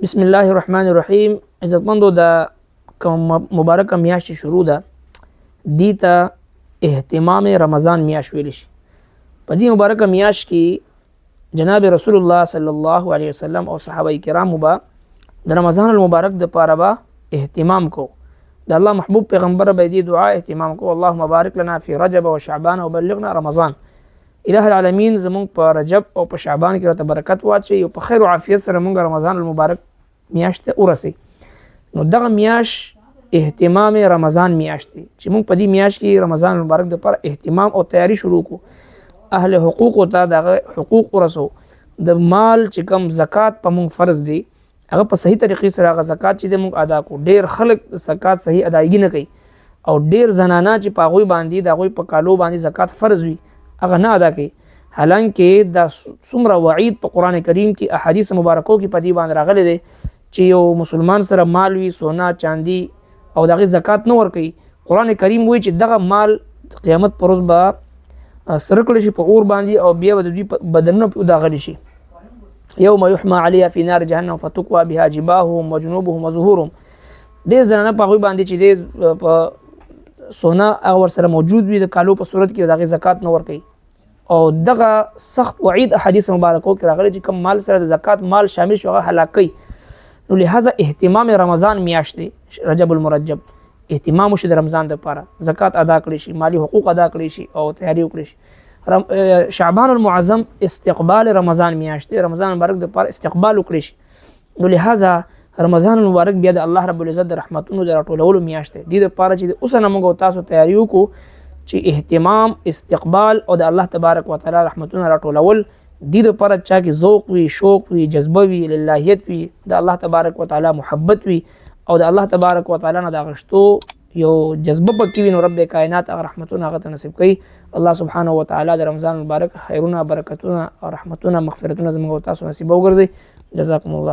بسم الله الرحمن الرحیم. عزتمندو د مبارکه میاشت شروع ده دي ته اهتمام رمضان میاشت ویل شي. په دې مبارکه میاشت کې جناب رسول الله صلی الله علیه وسلم او صحابه کرام به د رمضان المبارک د پاره به اهتمام کو. د الله محبوب پیغمبر به دې دعا اهتمام کو: اللهم بارک لنا فی رجب و شعبان وبلغنا رمضان. الہ العالمین زمونږ په رجب او په شعبان کې راته برکت واچي او په خیر او عافیت سره مونږ رمضان المبارک میاشت ته ورسي. نو دغه میاشت اهتمام رمضان میاشت دی چې مونږ په دې میاشت کې رمضان المبارک د پر اهتمام او تیاری شروع کو. اهل حقوق ته دغه حقوق ورسو. د مال چې کم زکات په مونږ فرض دی هغه په صحیح طریقې سره هغه زکات چې مونږ ادا کو. ډیر خلک زکات صحیح ادایګي نه کوي او ډیر زنانه چې په غوي باندې د غوي په کالو باندې زکات فرض وي هغه نه ادا کوي. حالانکه دا څومره وعید په قران کریم کې احادیث مبارکو کې په دې باندې راغلي دي چې یو مسلمان سره مال وي سونا چاندي او دغه زکات نه ورکوي. قران کریم وایي چې دغه مال قیامت پر ورځ به سره کړی شي په اور باندې او بیا د دوی بدنونه په داغلی شي. یوم یحمى علیها فی نار جهنم فتقوى بها جباههم وجنوبهم وظهورهم. ډېر زنانه په هغوی باندې چې په سونا هغه ورسره موجود وي د کالو په صورت کې دغه زکات نه ورکوي. او دغه سخت وعید احادیث مبارکو کې راغلي چې کوم مال سره د زکات مال شامل شو هغه هلاک کوي. نو لہذا اهتمام رمضان میاشت دی رجب المرجب اهتمام وشي د رمضان لپاره زکات ادا کړی شي مالی حقوق ادا کړی شي او تیاری وکړي شي. شعبان المعظم استقبال رمضان میاشت دی رمضان مبارک لپاره استقبال وکړي شي. نو لہذا رمضان المبارک بیا د الله رب العزت د رحمتونو د راټولولو میاشت دی. د لپاره چې اوس نه موږ تاسو تیاری وکړو چې اهتمام استقبال او د الله تبارک وتعالى رحمتونه راټولول د لپاره چا کې ذوق وي شوق وي جذبه وي للهیت وي د الله تبارک وتعالى محبت وي او د الله تبارک وتعالى نه د غشتو یو جذبه پکې وي. نو رب کائنات هغه رحمتونه هغه نصیب کوي. الله سبحانه وتعالى د رمضان مبارک خیرونه برکتونه او رحمتونه مغفرتونه زموږ تاسو نصیب وګرځي. جزاکم الله.